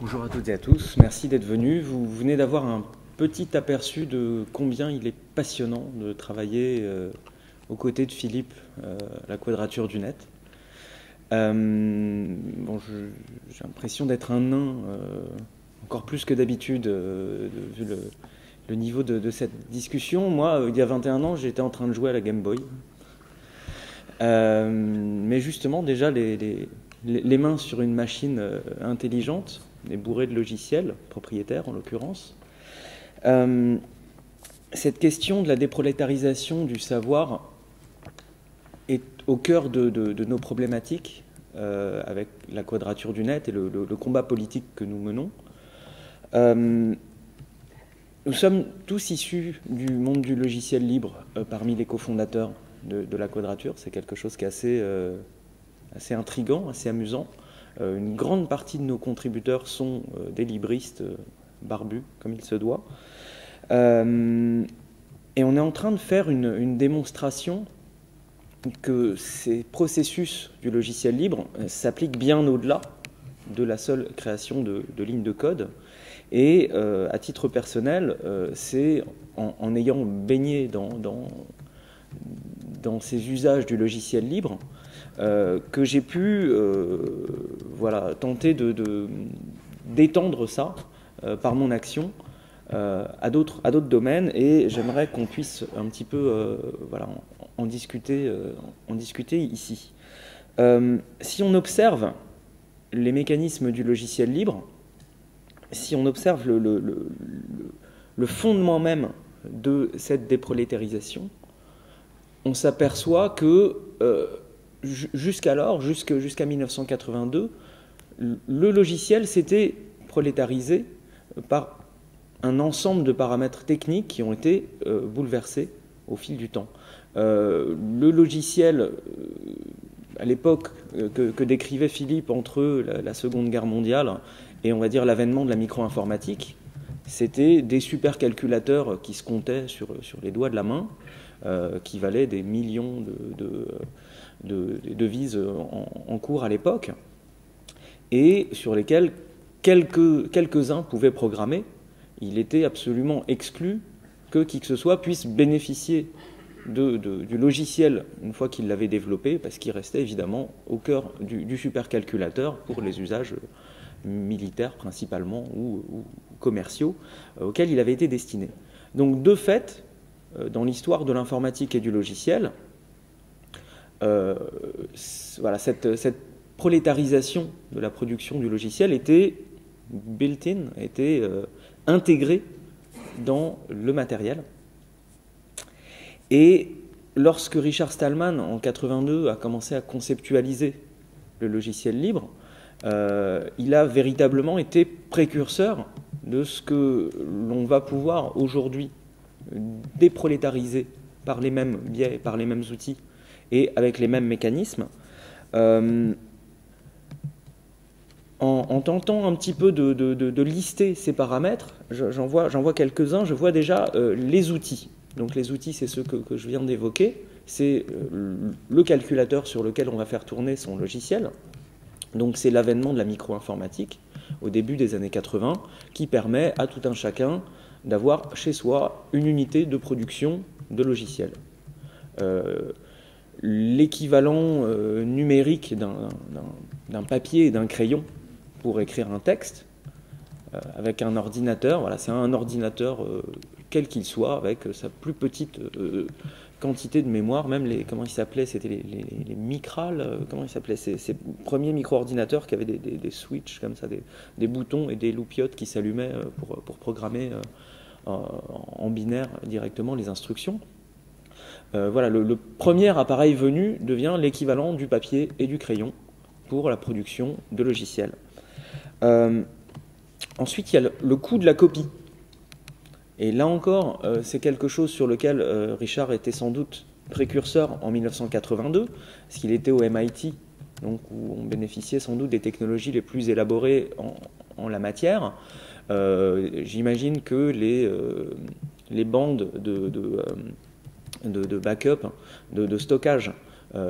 Bonjour à toutes et à tous, merci d'être venus. Vous venez d'avoir un petit aperçu de combien il est passionnant de travailler aux côtés de Philippe à la Quadrature du Net. Bon, j'ai l'impression d'être un nain, encore plus que d'habitude, vu le niveau de cette discussion. Moi, il y a 21 ans, j'étais en train de jouer à la Game Boy. Mais justement, déjà, les mains sur une machine intelligente, et bourrée de logiciels, propriétaires en l'occurrence. Cette question de la déprolétarisation du savoir est au cœur de nos problématiques avec la Quadrature du Net et le combat politique que nous menons. Nous sommes tous issus du monde du logiciel libre parmi les cofondateurs de la Quadrature. C'est quelque chose qui est assez intriguant, assez amusant. Une grande partie de nos contributeurs sont des libristes barbus, comme il se doit. Et on est en train de faire une démonstration que ces processus du logiciel libre s'appliquent bien au-delà de la seule création de lignes de code. Et à titre personnel, c'est en ayant baigné dans ces usages du logiciel libre que j'ai pu tenter d'étendre ça par mon action à d'autres domaines, et j'aimerais qu'on puisse un petit peu en discuter ici. Si on observe les mécanismes du logiciel libre, si on observe le fondement même de cette déprolétarisation, on s'aperçoit que jusqu'alors, jusqu'à 1982, le logiciel s'était prolétarisé par un ensemble de paramètres techniques qui ont été bouleversés au fil du temps. Le logiciel, à l'époque que décrivait Philippe entre la Seconde Guerre mondiale et on va dire l'avènement de la micro-informatique, c'était des supercalculateurs qui se comptaient sur les doigts de la main, qui valaient des millions de devises en cours à l'époque, et sur lesquels quelques-uns pouvaient programmer. Il était absolument exclu que qui que ce soit puisse bénéficier du logiciel une fois qu'il l'avait développé, parce qu'il restait évidemment au cœur du supercalculateur pour les usages militaires principalement ou commerciaux auxquels il avait été destiné. Donc de fait, dans l'histoire de l'informatique et du logiciel, cette prolétarisation de la production du logiciel était built-in, était intégrée dans le matériel. Et lorsque Richard Stallman, en 1982, a commencé à conceptualiser le logiciel libre, il a véritablement été précurseur de ce que l'on va pouvoir aujourd'hui déprolétariser par les mêmes biais, par les mêmes outils et avec les mêmes mécanismes. En tentant un petit peu de lister ces paramètres, j'en vois quelques-uns. Je vois déjà les outils. Donc les outils, c'est ceux que je viens d'évoquer. C'est le calculateur sur lequel on va faire tourner son logiciel. Donc c'est l'avènement de la micro-informatique au début des années 80 qui permet à tout un chacun d'avoir chez soi une unité de production de logiciels. L'équivalent numérique d'un papier et d'un crayon pour écrire un texte avec un ordinateur. Voilà, c'est un ordinateur quel qu'il soit, avec sa plus petite quantité de mémoire, même comment ils s'appelaient, c'était les Micral, comment ils s'appelaient, ces premiers micro-ordinateurs qui avaient des switches comme ça, des boutons et des loupiotes qui s'allumaient pour programmer en binaire directement les instructions. Voilà, le premier appareil venu devient l'équivalent du papier et du crayon pour la production de logiciels. Ensuite, il y a le coût de la copie. Et là encore, c'est quelque chose sur lequel Richard était sans doute précurseur en 1982, parce qu'il était au MIT, donc où on bénéficiait sans doute des technologies les plus élaborées en la matière. J'imagine que les bandes de backup, de stockage,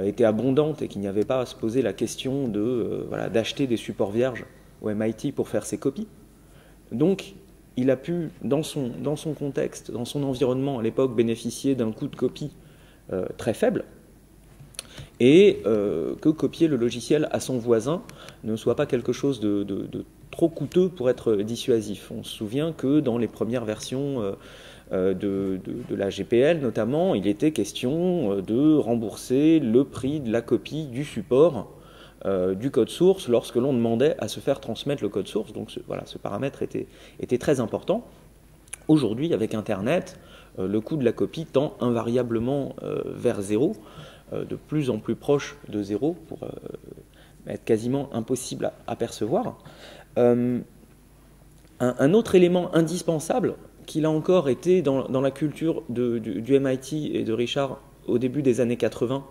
étaient abondantes et qu'il n'y avait pas à se poser la question d'acheter des supports vierges au MIT pour faire ses copies. Donc, il a pu, dans son contexte, dans son environnement à l'époque, bénéficier d'un coût de copie très faible, et que copier le logiciel à son voisin ne soit pas quelque chose de trop coûteux pour être dissuasif. On se souvient que dans les premières versions de la GPL notamment, il était question de rembourser le prix de la copie du support du code source lorsque l'on demandait à se faire transmettre le code source. Donc voilà, ce paramètre était très important. Aujourd'hui, avec Internet, le coût de la copie tend invariablement vers zéro, de plus en plus proche de zéro, pour être quasiment impossible à percevoir. Un autre élément indispensable, qui là encore était dans la culture du MIT et de Richard au début des années 80,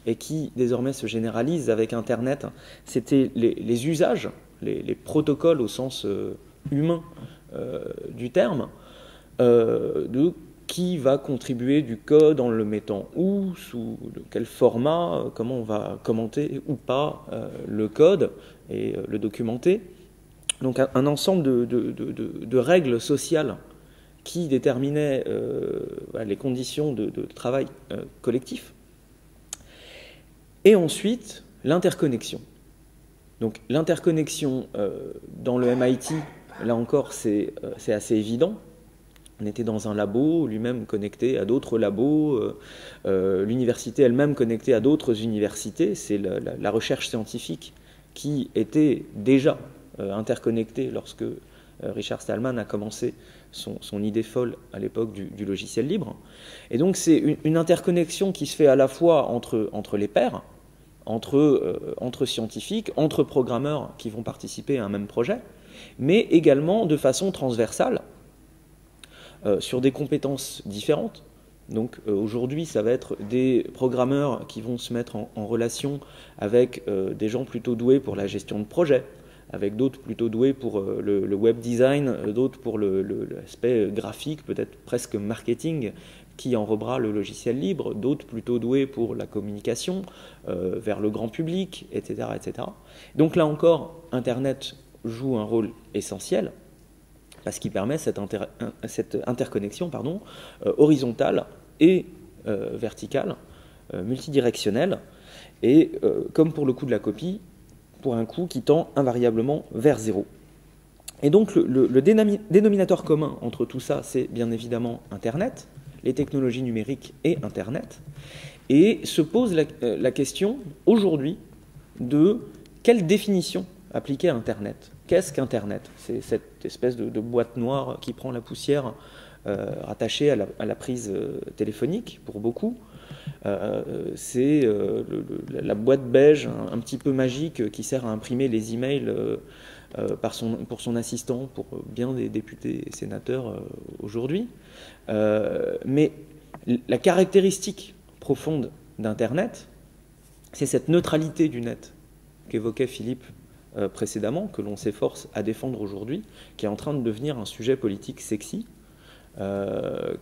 et qui désormais se généralise avec Internet, c'était les usages, les protocoles au sens humain du terme, de qui va contribuer du code en le mettant où, sous quel format, comment on va commenter ou pas le code et le documenter. Donc un ensemble de règles sociales qui déterminaient les conditions de travail collectif. Et ensuite, l'interconnexion. Donc l'interconnexion dans le MIT, là encore, c'est assez évident. On était dans un labo, lui-même connecté à d'autres labos, l'université elle-même connectée à d'autres universités. C'est la recherche scientifique qui était déjà interconnectée lorsque Richard Stallman a commencé son idée folle à l'époque du logiciel libre. Et donc c'est une interconnexion qui se fait à la fois entre les pairs, entre scientifiques, entre programmeurs qui vont participer à un même projet, mais également de façon transversale, sur des compétences différentes. Donc aujourd'hui, ça va être des programmeurs qui vont se mettre en relation avec des gens plutôt doués pour la gestion de projet, avec d'autres plutôt doués pour le web design, d'autres pour l'aspect graphique, peut-être presque marketing, qui enrobera le logiciel libre, d'autres plutôt doués pour la communication vers le grand public, etc., etc. Donc là encore, Internet joue un rôle essentiel, parce qu'il permet cette interconnexion horizontale et verticale, multidirectionnelle, et comme pour le coût de la copie, pour un coût qui tend invariablement vers zéro. Et donc le dénominateur commun entre tout ça, c'est bien évidemment Internet, les technologies numériques et Internet, et se pose la question aujourd'hui de quelle définition appliquer à Internet. Qu'est-ce qu'Internet? C'est cette espèce de boîte noire qui prend la poussière rattachée à la prise téléphonique pour beaucoup. C'est la boîte beige un petit peu magique qui sert à imprimer les emails pour son assistant, pour bien des députés et sénateurs aujourd'hui. Mais la caractéristique profonde d'Internet, c'est cette neutralité du net qu'évoquait Philippe précédemment, que l'on s'efforce à défendre aujourd'hui, qui est en train de devenir un sujet politique sexy,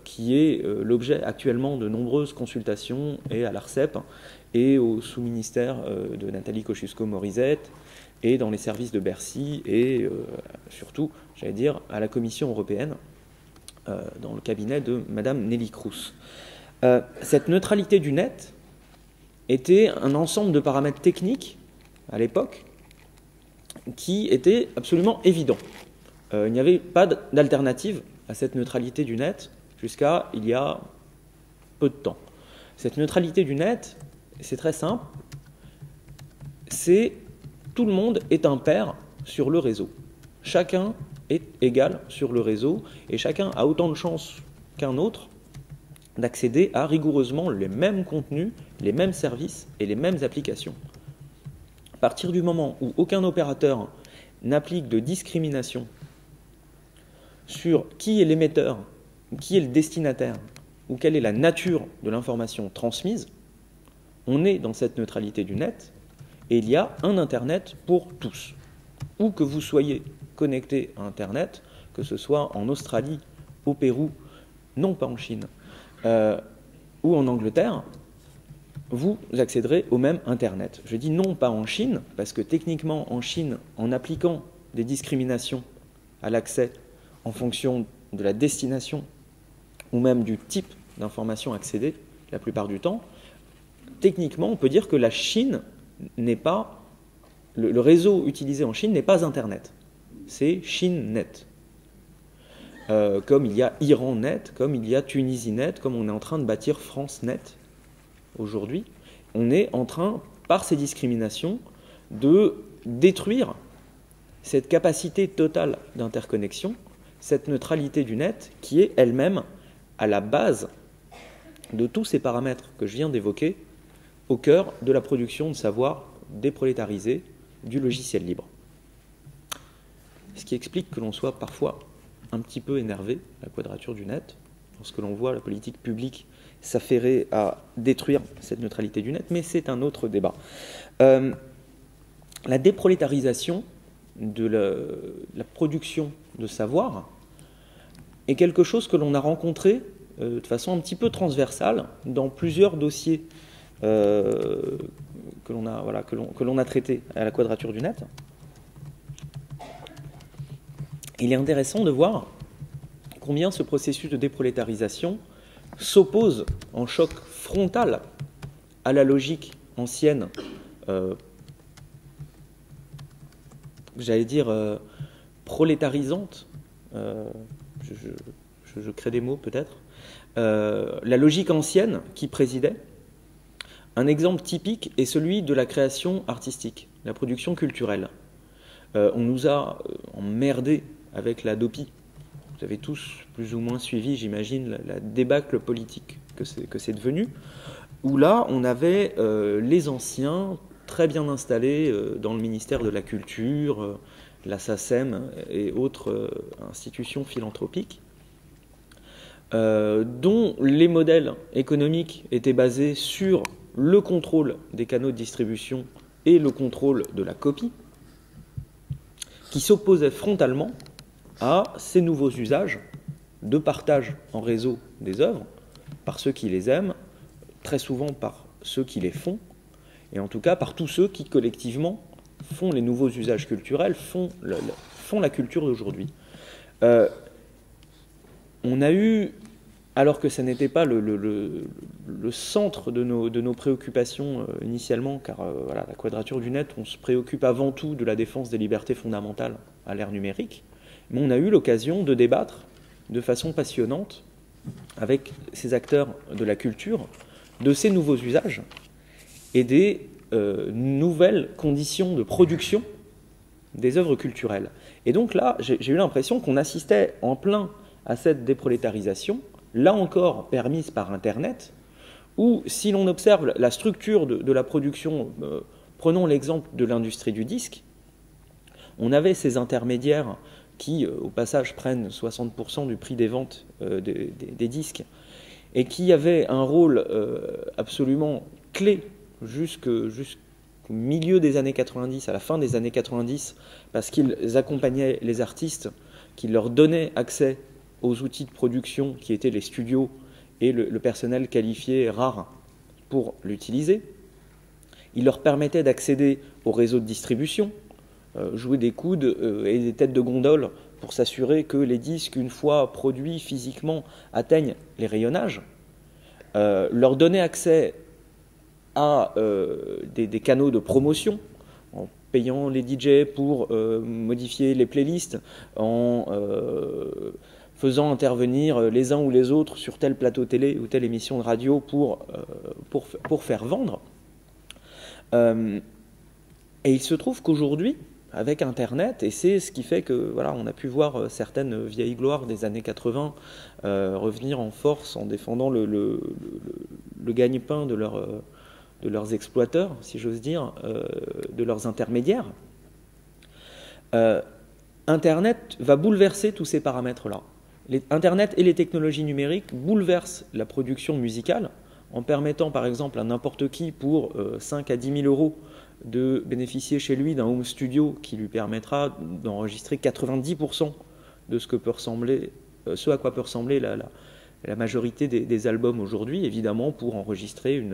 qui est l'objet actuellement de nombreuses consultations et à l'ARCEP et au sous-ministère de Nathalie Kosciusko-Morizet et dans les services de Bercy et surtout, j'allais dire, à la Commission européenne, dans le cabinet de Madame Neelie Kroes. Cette neutralité du net était un ensemble de paramètres techniques à l'époque qui était absolument évident. Il n'y avait pas d'alternative à cette neutralité du net jusqu'à il y a peu de temps. Cette neutralité du net, c'est très simple, c'est tout le monde est un pair sur le réseau. Chacun est égal sur le réseau et chacun a autant de chances qu'un autre d'accéder à rigoureusement les mêmes contenus, les mêmes services et les mêmes applications. À partir du moment où aucun opérateur n'applique de discrimination sur qui est l'émetteur, qui est le destinataire, ou quelle est la nature de l'information transmise, on est dans cette neutralité du net, et il y a un Internet pour tous. Où que vous soyez connecté à Internet, que ce soit en Australie, au Pérou, non pas en Chine, ou en Angleterre, vous accéderez au même Internet. Je dis non pas en Chine, parce que techniquement en Chine, en appliquant des discriminations à l'accès en fonction de la destination ou même du type d'information accédée, la plupart du temps, techniquement, on peut dire que la Chine n'est pas, le réseau utilisé en Chine n'est pas Internet, c'est ChineNet. Comme il y a IranNet, comme il y a TunisiNet, comme on est en train de bâtir FranceNet aujourd'hui, on est en train, par ces discriminations, de détruire cette capacité totale d'interconnexion, cette neutralité du net qui est elle-même à la base de tous ces paramètres que je viens d'évoquer, au cœur de la production de savoir déprolétarisé du logiciel libre. Ce qui explique que l'on soit parfois un petit peu énervé à la Quadrature du Net, lorsque l'on voit la politique publique s'affairer à détruire cette neutralité du net, mais c'est un autre débat. La déprolétarisation de la production de savoir est quelque chose que l'on a rencontré de façon un petit peu transversale dans plusieurs dossiers que l'on a traités à la Quadrature du Net. Il est intéressant de voir combien ce processus de déprolétarisation s'oppose en choc frontal à la logique ancienne, prolétarisante, je crée des mots peut-être, la logique ancienne qui présidait. Un exemple typique est celui de la création artistique, la production culturelle. On nous a emmerdés avec la DOPI. Vous avez tous plus ou moins suivi, j'imagine, la débâcle politique que c'est devenu, où là, on avait les anciens très bien installés dans le ministère de la Culture, la SACEM et autres institutions philanthropiques, dont les modèles économiques étaient basés sur le contrôle des canaux de distribution et le contrôle de la copie, qui s'opposaient frontalement à ces nouveaux usages de partage en réseau des œuvres par ceux qui les aiment, très souvent par ceux qui les font, et en tout cas par tous ceux qui collectivement font les nouveaux usages culturels, font la culture d'aujourd'hui. On a eu, alors que ça n'était pas le centre de nos préoccupations initialement, car la Quadrature du Net, on se préoccupe avant tout de la défense des libertés fondamentales à l'ère numérique, mais on a eu l'occasion de débattre de façon passionnante avec ces acteurs de la culture de ces nouveaux usages et des nouvelles conditions de production des œuvres culturelles. Et donc là, j'ai eu l'impression qu'on assistait en plein à cette déprolétarisation, là encore permise par Internet, où si l'on observe la structure de la production, prenons l'exemple de l'industrie du disque, on avait ces intermédiaires qui, au passage, prennent 60% du prix des ventes des disques, et qui avaient un rôle absolument clé jusqu'au milieu des années 90, à la fin des années 90, parce qu'ils accompagnaient les artistes, qu'ils leur donnaient accès aux outils de production qui étaient les studios et le personnel qualifié rare pour l'utiliser. Ils leur permettaient d'accéder au réseau de distribution, jouer des coudes et des têtes de gondole pour s'assurer que les disques, une fois produits physiquement, atteignent les rayonnages, leur donner accès à des canaux de promotion, en payant les DJ pour modifier les playlists, en faisant intervenir les uns ou les autres sur tel plateau télé ou telle émission de radio pour faire vendre. Et il se trouve qu'aujourd'hui, avec Internet, et c'est ce qui fait que on a pu voir certaines vieilles gloires des années 80 revenir en force en défendant le gagne-pain de leurs exploiteurs, si j'ose dire, de leurs intermédiaires. Internet va bouleverser tous ces paramètres-là. Internet et les technologies numériques bouleversent la production musicale en permettant par exemple à n'importe qui pour 5 à 10 000 euros de bénéficier chez lui d'un home studio qui lui permettra d'enregistrer 90% de ce à quoi peut ressembler la majorité des albums aujourd'hui, évidemment pour enregistrer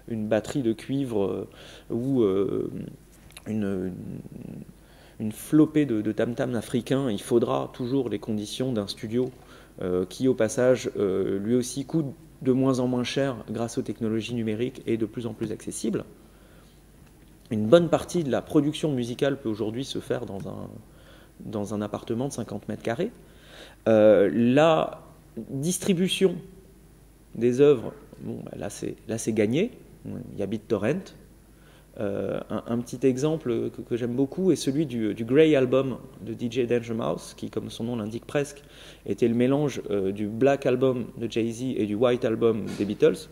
une batterie de cuivre ou une flopée de tam-tam africains, il faudra toujours les conditions d'un studio qui, au passage, lui aussi coûte de moins en moins cher grâce aux technologies numériques et de plus en plus accessible. Une bonne partie de la production musicale peut aujourd'hui se faire dans un appartement de 50 mètres carrés. La distribution des œuvres, bon, là c'est gagné, il y a BitTorrent. Un petit exemple que j'aime beaucoup est celui du Grey Album de DJ Danger Mouse, qui, comme son nom l'indique presque, était le mélange du Black Album de Jay-Z et du White Album des Beatles.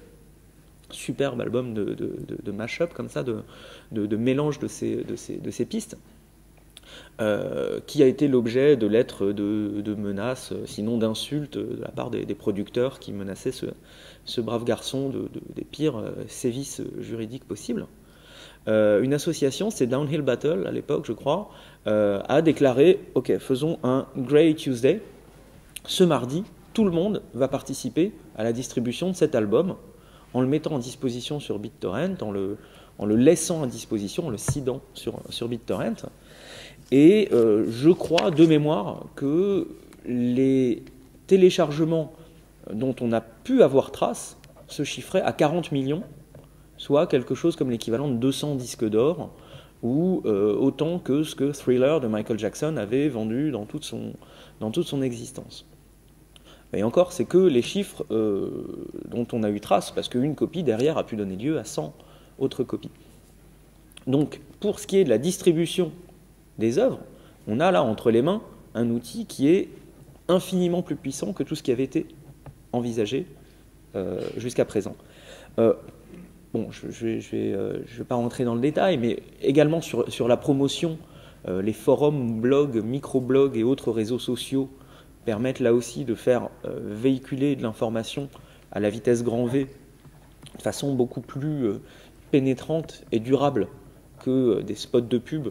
Superbe album de mash-up comme ça, de mélange de ces pistes, qui a été l'objet de lettres de menaces, sinon d'insultes, de la part des producteurs qui menaçaient ce brave garçon des pires sévices juridiques possibles. Une association, c'est Downhill Battle à l'époque je crois, a déclaré « Ok, faisons un Grey Tuesday, ce mardi, tout le monde va participer à la distribution de cet album, en le mettant à disposition sur BitTorrent, en le laissant à disposition, en le seedant sur BitTorrent. » Et je crois, de mémoire, que les téléchargements dont on a pu avoir trace se chiffraient à 40 millions, soit quelque chose comme l'équivalent de 200 disques d'or, ou autant que ce que Thriller de Michael Jackson avait vendu dans toute son existence. Et encore, c'est que les chiffres dont on a eu trace, parce qu'une copie derrière a pu donner lieu à 100 autres copies. Donc, pour ce qui est de la distribution des œuvres, on a là entre les mains un outil qui est infiniment plus puissant que tout ce qui avait été envisagé jusqu'à présent. Bon, je vais pas rentrer dans le détail, mais également sur la promotion, les forums, blogs, microblogs et autres réseaux sociaux permettent là aussi de faire véhiculer de l'information à la vitesse grand V de façon beaucoup plus pénétrante et durable que des spots de pub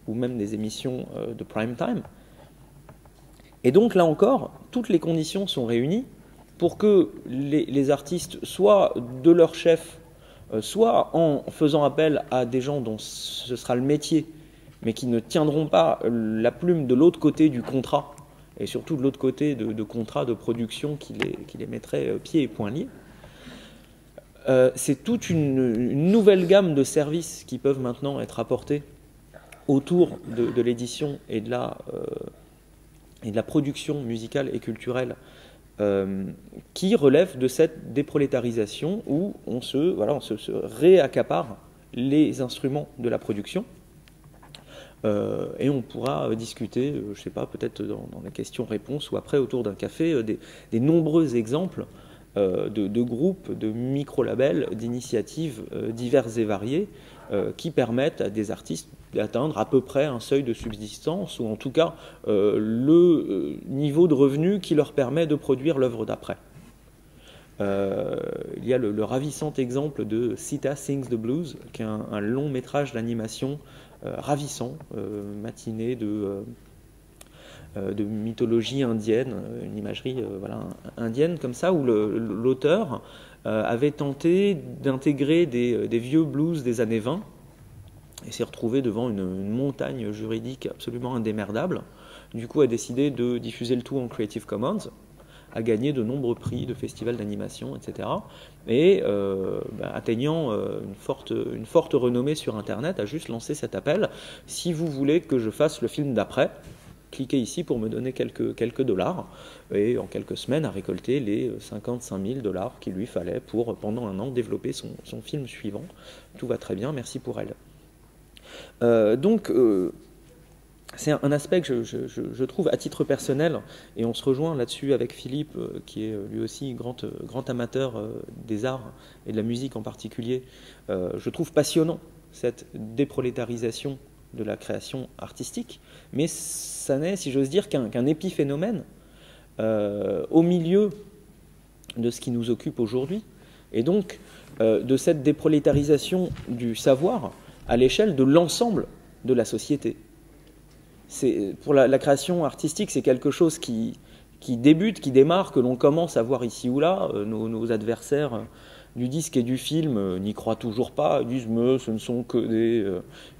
ou même des émissions de prime time. Et donc là encore, toutes les conditions sont réunies pour que les artistes, soit de leur chef, soit en faisant appel à des gens dont ce sera le métier, mais qui ne tiendront pas la plume de l'autre côté du contrat, et surtout de l'autre côté de contrats de production qui les mettrait pieds et poings liés. C'est toute une nouvelle gamme de services qui peuvent maintenant être apportés autour de l'édition et de la production musicale et culturelle, qui relève de cette déprolétarisation où on se réaccapare les instruments de la production. Et on pourra discuter, je ne sais pas, peut-être dans les questions-réponses ou après autour d'un café, des nombreux exemples de groupes, de micro-labels, d'initiatives diverses et variées qui permettent à des artistes d'atteindre à peu près un seuil de subsistance ou en tout cas le niveau de revenu qui leur permet de produire l'œuvre d'après. Il y a le ravissant exemple de Sita Sings the Blues, qui est un long métrage d'animation ravissant, matinée de mythologie indienne, une imagerie indienne comme ça, où l'auteur avait tenté d'intégrer des vieux blues des années 20 et s'est retrouvé devant une montagne juridique absolument indémerdable. Du coup, a décidé de diffuser le tout en Creative Commons, a gagné de nombreux prix de festivals d'animation, etc. Et atteignant une forte renommée sur Internet, a juste lancé cet appel. Si vous voulez que je fasse le film d'après, cliquez ici pour me donner quelques dollars. Et en quelques semaines, a récolté les 55 000 $ qu'il lui fallait pour, pendant un an, développer son film suivant. Tout va très bien, merci pour elle. C'est un aspect que je trouve à titre personnel, et on se rejoint là-dessus avec Philippe, qui est lui aussi grand amateur des arts et de la musique en particulier. Je trouve passionnant cette déprolétarisation de la création artistique, mais ça n'est, si j'ose dire, qu'un épiphénomène au milieu de ce qui nous occupe aujourd'hui, et donc de cette déprolétarisation du savoir à l'échelle de l'ensemble de la société. Pour la création artistique, c'est quelque chose qui débute, qui démarre, que l'on commence à voir ici ou là. Nos adversaires du disque et du film n'y croient toujours pas, ils disent mais ce ne sont que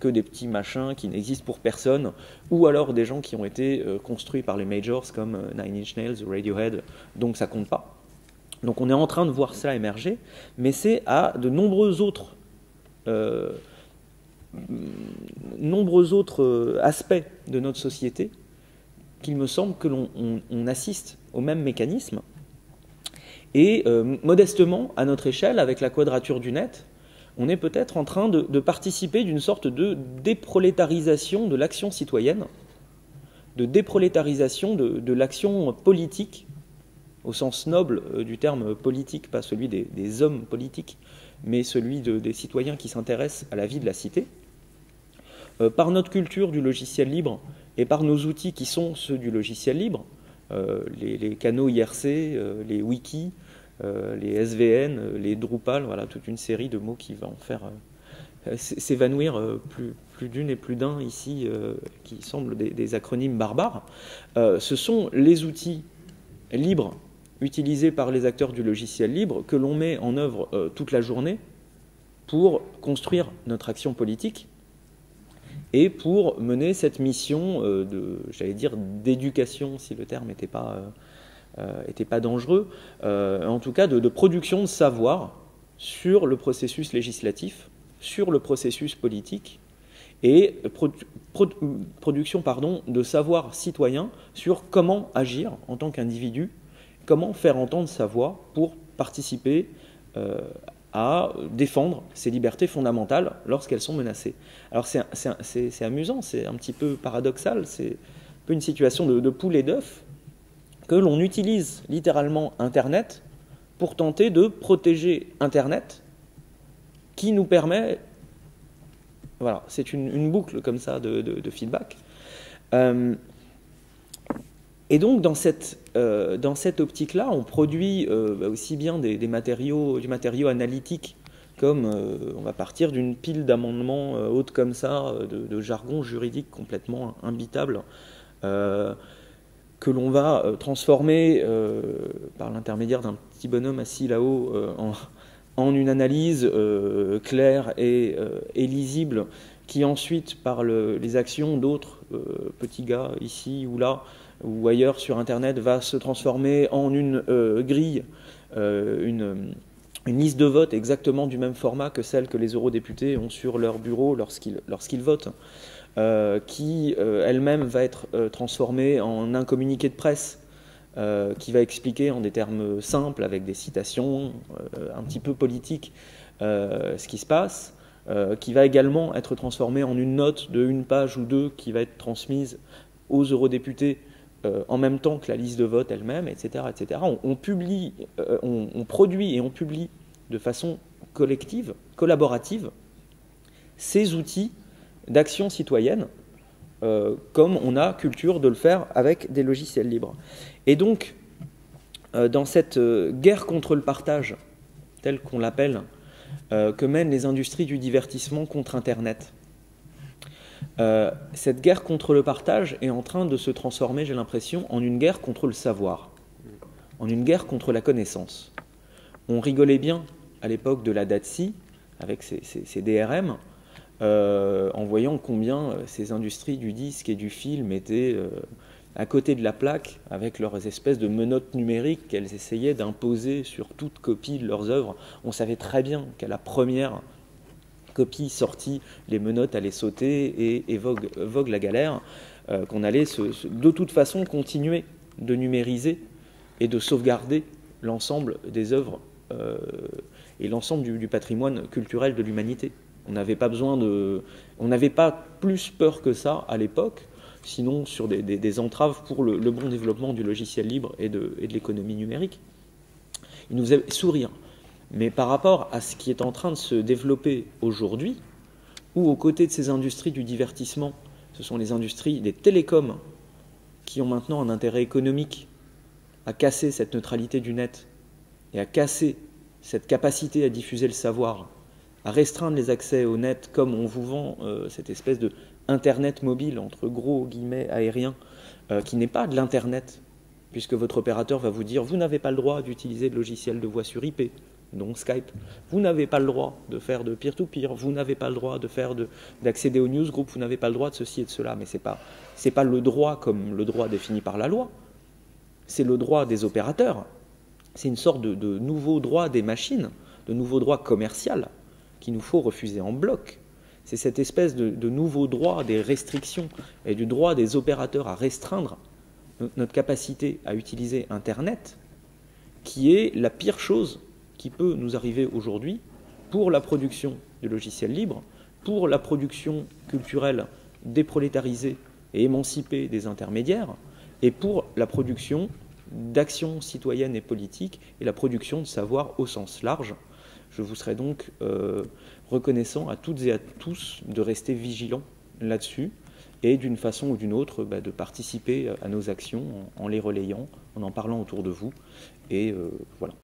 des petits machins qui n'existent pour personne, ou alors des gens qui ont été construits par les majors comme Nine Inch Nails, Radiohead, donc ça compte pas. Donc on est en train de voir ça émerger, mais c'est à de nombreux autres aspects de notre société qu'il me semble que l'on assiste au même mécanisme. Et modestement, à notre échelle, avec la quadrature du net, on est peut-être en train de participer d'une sorte de déprolétarisation de l'action citoyenne, de déprolétarisation de l'action politique, au sens noble du terme politique, pas celui des hommes politiques, mais celui des citoyens qui s'intéressent à la vie de la cité, par notre culture du logiciel libre et par nos outils qui sont ceux du logiciel libre, les canaux IRC, les wikis, les SVN, les Drupal, voilà, toute une série de mots qui va en faire s'évanouir plus d'une et plus d'un ici, qui semblent des acronymes barbares. Ce sont les outils libres utilisés par les acteurs du logiciel libre que l'on met en œuvre toute la journée pour construire notre action politique et pour mener cette mission d'éducation, si le terme n'était pas dangereux, en tout cas de production de savoir sur le processus législatif, sur le processus politique, et production de savoir citoyen sur comment agir en tant qu'individu, comment faire entendre sa voix pour participer à défendre ces libertés fondamentales lorsqu'elles sont menacées. Alors c'est amusant, c'est un petit peu paradoxal, c'est un peu une situation de poule et d'œuf, que l'on utilise littéralement Internet pour tenter de protéger Internet, qui nous permet... Voilà, c'est une boucle comme ça de feedback. Et donc dans cette optique-là, on produit aussi bien du matériau analytique, comme on va partir d'une pile d'amendements haute comme ça, de jargon juridique complètement imbitable, que l'on va transformer par l'intermédiaire d'un petit bonhomme assis là-haut en une analyse claire et lisible, qui ensuite, par les actions d'autres petits gars ici ou là, ou ailleurs sur Internet, va se transformer en une grille, une liste de vote exactement du même format que celle que les eurodéputés ont sur leur bureau lorsqu'ils votent, qui elle-même va être transformée en un communiqué de presse qui va expliquer en des termes simples, avec des citations un petit peu politiques, ce qui se passe, qui va également être transformé en une note de une page ou deux qui va être transmise aux eurodéputés en même temps que la liste de vote elle-même, etc. etc. On produit et on publie de façon collective, collaborative, ces outils d'action citoyenne, comme on a culture de le faire avec des logiciels libres. Et donc, dans cette guerre contre le partage, telle qu'on l'appelle, que mènent les industries du divertissement contre Internet, cette guerre contre le partage est en train de se transformer, j'ai l'impression, en une guerre contre le savoir, en une guerre contre la connaissance. On rigolait bien à l'époque de la DATSI, avec ces DRM, en voyant combien ces industries du disque et du film étaient à côté de la plaque, avec leurs espèces de menottes numériques qu'elles essayaient d'imposer sur toute copie de leurs œuvres. On savait très bien qu'à la première copie sortie, les menottes allaient sauter et vogue la galère, qu'on allait de toute façon continuer de numériser et de sauvegarder l'ensemble des œuvres et l'ensemble du patrimoine culturel de l'humanité. On n'avait pas plus peur que ça à l'époque, sinon sur des entraves pour le bon développement du logiciel libre et de l'économie numérique. Il nous faisait sourire. Mais par rapport à ce qui est en train de se développer aujourd'hui, où aux côtés de ces industries du divertissement, ce sont les industries des télécoms qui ont maintenant un intérêt économique à casser cette neutralité du net et à casser cette capacité à diffuser le savoir, à restreindre les accès au net comme on vous vend cette espèce de Internet mobile, entre gros guillemets aériens, qui n'est pas de l'Internet, puisque votre opérateur va vous dire « vous n'avez pas le droit d'utiliser le logiciel de voix sur IP ». dont Skype. Vous n'avez pas le droit de faire de peer-to-peer, vous n'avez pas le droit de faire d'accéder aux newsgroups, vous n'avez pas le droit de ceci et de cela. Mais ce n'est pas le droit comme le droit défini par la loi, c'est le droit des opérateurs. C'est une sorte de nouveau droit des machines, de nouveau droit commercial qu'il nous faut refuser en bloc. C'est cette espèce de nouveau droit des restrictions et du droit des opérateurs à restreindre notre capacité à utiliser Internet qui est la pire chose qui peut nous arriver aujourd'hui pour la production de logiciels libres, pour la production culturelle déprolétarisée et émancipée des intermédiaires, et pour la production d'actions citoyennes et politiques et la production de savoir au sens large. Je vous serais donc reconnaissant à toutes et à tous de rester vigilants là-dessus et d'une façon ou d'une autre de participer à nos actions en les relayant, en parlant autour de vous. Et voilà.